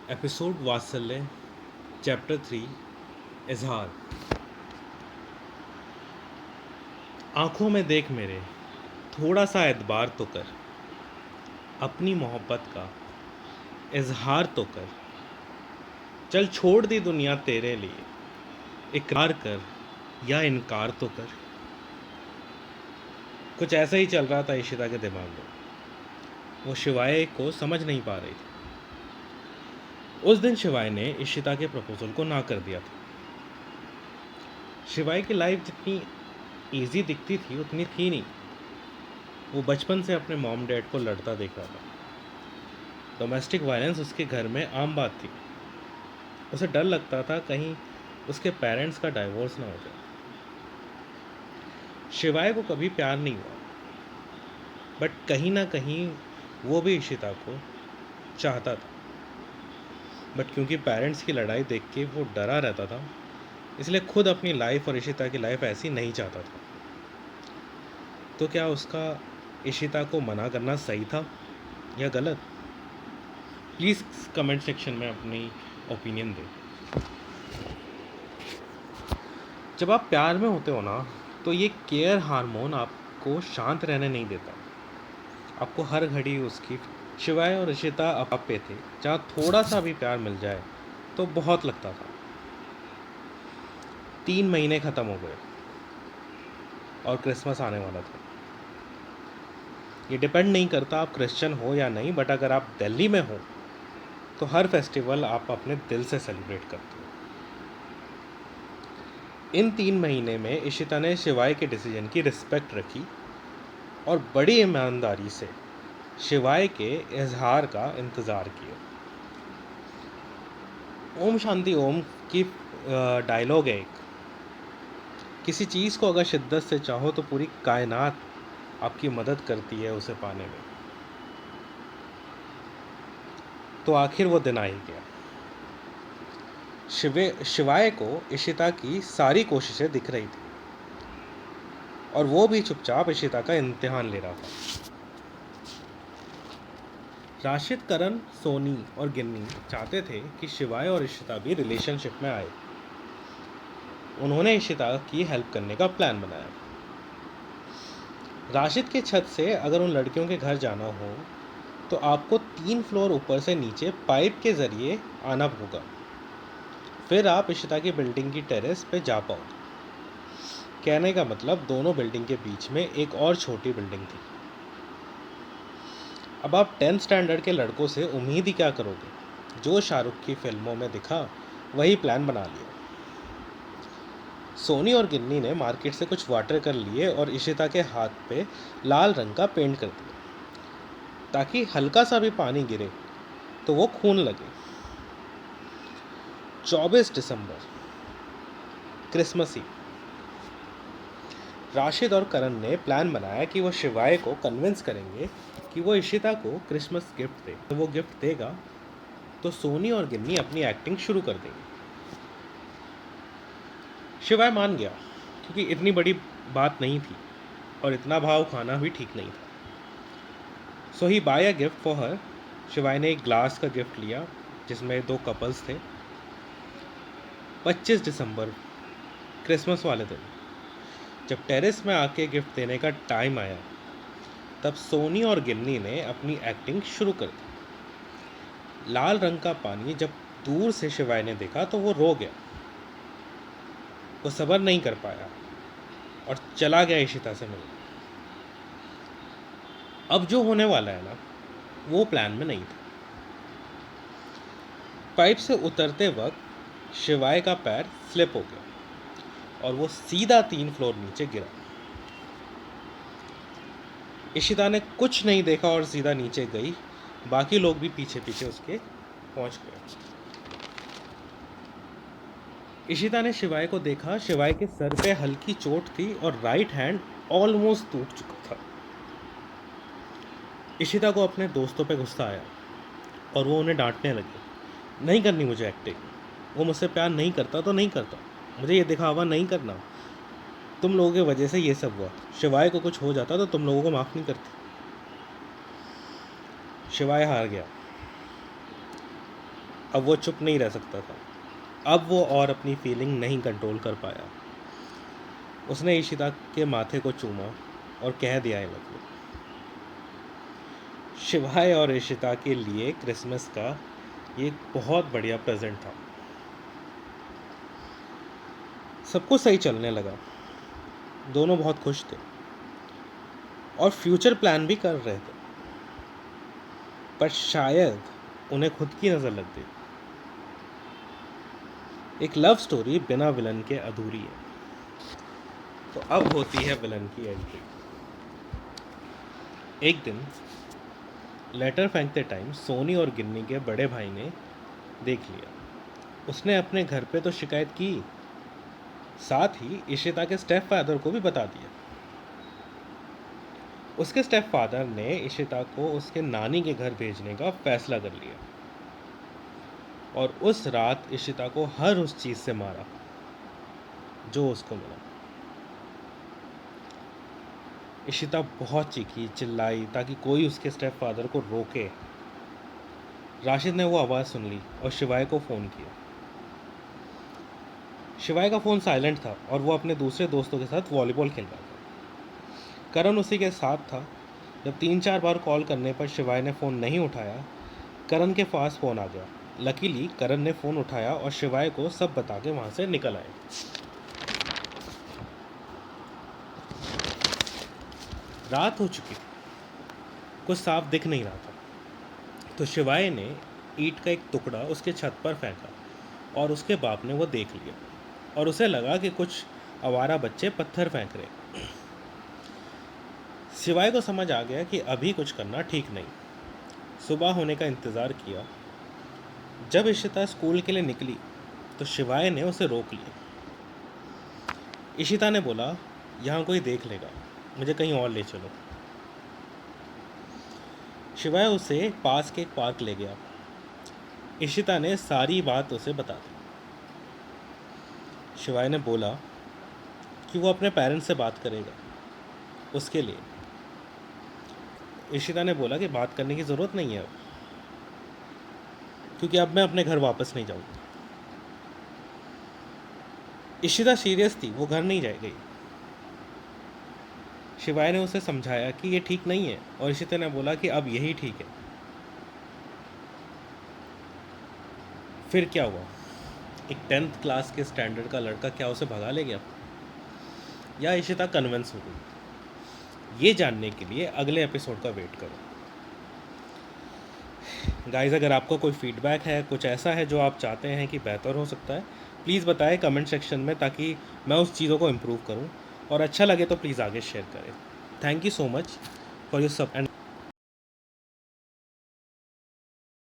Episode वात्सल्य chapter 3 इजहार। आंखों में देख मेरे, थोड़ा सा एतबार तो कर, अपनी मोहब्बत का इजहार तो कर। चल छोड़ दी दुनिया तेरे लिए, इकरार कर या इनकार तो कर। कुछ ऐसा ही चल रहा था इशिता के दिमाग में। वो शिवाय को समझ नहीं पा रही थी। उस दिन शिवाय ने इशिता के प्रपोजल को ना कर दिया था। शिवाय की लाइफ जितनी इजी दिखती थी उतनी थी नहीं। वो बचपन से अपने मॉम डैड को लड़ता देख रहा था। डोमेस्टिक वायलेंस उसके घर में आम बात थी। उसे डर लगता था कहीं उसके पेरेंट्स का डाइवोर्स ना हो जाए। शिवाय को कभी प्यार नहीं हुआ, बट कहीं ना कहीं वो भी इशिता को चाहता था। बट क्योंकि पेरेंट्स की लड़ाई देख के वो डरा रहता था, इसलिए खुद अपनी लाइफ और इशिता की लाइफ ऐसी नहीं चाहता था। तो क्या उसका इशिता को मना करना सही था या गलत? प्लीज़ कमेंट सेक्शन में अपनी ओपिनियन दें। जब आप प्यार में होते हो ना, तो ये केयर हार्मोन आपको शांत रहने नहीं देता। आपको हर घड़ी उसकी शिवाय और इशिता आप पे थे, जहाँ थोड़ा सा भी प्यार मिल जाए तो बहुत लगता था। 3 महीने ख़त्म हो गए और क्रिसमस आने वाला था। ये डिपेंड नहीं करता आप क्रिश्चियन हो या नहीं, बट अगर आप दिल्ली में हो तो हर फेस्टिवल आप अपने दिल से सेलिब्रेट करते हो। इन 3 महीने में इशिता ने शिवाय के डिसीजन की रिस्पेक्ट रखी और बड़ी ईमानदारी से शिवाय के इजहार का इंतज़ार किया। ओम शांति ओम की डायलॉग है एक, किसी चीज़ को अगर शिद्दत से चाहो तो पूरी कायनात आपकी मदद करती है उसे पाने में। तो आखिर वो दिन आ ही गया। शिवाय को इशिता की सारी कोशिशें दिख रही थी और वो भी चुपचाप इशिता का इम्तिहान ले रहा था। राशिद, करण, सोनी और गिन्नी चाहते थे कि शिवाय और इशिता भी रिलेशनशिप में आए। उन्होंने इशिता की हेल्प करने का प्लान बनाया। राशिद के छत से अगर उन लड़कियों के घर जाना हो तो आपको 3 फ्लोर ऊपर से नीचे पाइप के ज़रिए आना होगा। फिर आप इशिता की बिल्डिंग की टेरेस पे जा पाओगे। कहने का मतलब दोनों बिल्डिंग के बीच में एक और छोटी बिल्डिंग थी। अब आप 10th स्टैंडर्ड के लड़कों से उम्मीद ही क्या करोगे? जो शाहरुख की फिल्मों में दिखा वही प्लान बना लिया। सोनी और गिन्नी ने मार्केट से कुछ वाटर कर लिए और इशिता के हाथ पे लाल रंग का पेंट कर दिया ताकि हल्का सा भी पानी गिरे तो वो खून लगे। 24 दिसंबर, क्रिसमस ईव। राशिद और करण ने प्लान बनाया कि वो शिवाय को कन्विंस करेंगे कि वो इशिता को क्रिसमस गिफ्ट दे। तो वो गिफ्ट देगा तो सोनी और गिन्नी अपनी एक्टिंग शुरू कर देंगे। शिवाय मान गया क्योंकि इतनी बड़ी बात नहीं थी और इतना भाव खाना भी ठीक नहीं था। So he buy a gift for her. Shivay ने एक ग्लास का गिफ्ट लिया जिसमें 2 कपल्स थे। 25 दिसंबर, क्रिसमस वाले दिन जब टेरेस में आके गिफ्ट देने का टाइम आया, तब सोनी और गिन्नी ने अपनी एक्टिंग शुरू कर दी। लाल रंग का पानी जब दूर से शिवाय ने देखा तो वो रो गया। वो सब्र नहीं कर पाया और चला गया इशिता से मिलने। अब जो होने वाला है ना, वो प्लान में नहीं था। पाइप से उतरते वक्त शिवाय का पैर स्लिप हो गया और वो सीधा 3 फ्लोर नीचे गिरा। इशिता ने कुछ नहीं देखा और सीधा नीचे गई। बाकी लोग भी पीछे पीछे उसके पहुंच गए। इशिता ने शिवाय को देखा। शिवाय के सर पे हल्की चोट थी और राइट हैंड ऑलमोस्ट टूट चुका था। इशिता को अपने दोस्तों पे गुस्सा आया और वो उन्हें डांटने लगी, नहीं करनी मुझे एक्टिंग। वो मुझसे प्यार नहीं करता तो नहीं करता, मुझे ये दिखावा नहीं करना। तुम लोगों की वजह से ये सब हुआ। शिवाय को कुछ हो जाता तो तुम लोगों को माफ़ नहीं करती। शिवाय हार गया। अब वो चुप नहीं रह सकता था। अब वो और अपनी फीलिंग नहीं कंट्रोल कर पाया। उसने इशिता के माथे को चूमा और कह दिया, आई लव यू। शिवाय और इशिता के लिए क्रिसमस का ये एक बहुत बढ़िया प्रेजेंट था। सब कुछ सही चलने लगा, दोनों बहुत खुश थे और फ्यूचर प्लान भी कर रहे थे, पर शायद उन्हें खुद की नज़र लग गई। एक लव स्टोरी बिना विलन के अधूरी है। तो अब होती है विलन की एंट्री। एक दिन लेटर फेंकते टाइम सोनी और गिन्नी के बड़े भाई ने देख लिया। उसने अपने घर पे तो शिकायत की, साथ ही इशिता के स्टेप फादर को भी बता दिया। उसके स्टेप फादर ने इशिता को उसके नानी के घर भेजने का फैसला कर लिया और उस रात इशिता को हर उस चीज़ से मारा जो उसको मिला। इशिता बहुत चीखी चिल्लाई ताकि कोई उसके स्टेप फादर को रोके। राशिद ने वो आवाज़ सुन ली और शिवाय को फ़ोन किया। शिवाय का फ़ोन साइलेंट था और वो अपने दूसरे दोस्तों के साथ वॉलीबॉल खेल रहा था। करण उसी के साथ था। जब 3-4 बार कॉल करने पर शिवाय ने फ़ोन नहीं उठाया, करण के पास फ़ोन आ गया। लकीली करण ने फ़ोन उठाया और शिवाय को सब बता के वहाँ से निकल आए। रात हो चुकी थी, कुछ साफ दिख नहीं रहा था, तो शिवाय ने ईंट का एक टुकड़ा उसके छत पर फेंका और उसके बाप ने वो देख लिया और उसे लगा कि कुछ आवारा बच्चे पत्थर फेंक रहे। शिवाय को समझ आ गया कि अभी कुछ करना ठीक नहीं। सुबह होने का इंतज़ार किया। जब इशिता स्कूल के लिए निकली तो शिवाय ने उसे रोक लिया। इशिता ने बोला, यहाँ कोई देख लेगा, मुझे कहीं और ले चलो। शिवाय उसे पास के एक पार्क ले गया। इशिता ने सारी बात उसे बता दी। शिवाय ने बोला कि वो अपने पेरेंट्स से बात करेगा उसके लिए। इशिता ने बोला कि बात करने की ज़रूरत नहीं है अब, क्योंकि अब मैं अपने घर वापस नहीं जाऊँगी। इशिता सीरियस थी, वो घर नहीं जाए गई। शिवाय ने उसे समझाया कि ये ठीक नहीं है और इशिता ने बोला कि अब यही ठीक है। फिर क्या हुआ? एक 10th क्लास के स्टैंडर्ड का लड़का क्या उसे भगा ले गया, या इशिता कन्विंस हो गई? ये जानने के लिए अगले एपिसोड का वेट करो। गाइस, अगर आपको कोई फीडबैक है, कुछ ऐसा है जो आप चाहते हैं कि बेहतर हो सकता है, प्लीज़ बताएं कमेंट सेक्शन में, ताकि मैं उस चीज़ों को इम्प्रूव करूं। और अच्छा लगे तो प्लीज़ आगे शेयर करें। Thank you so much for your support and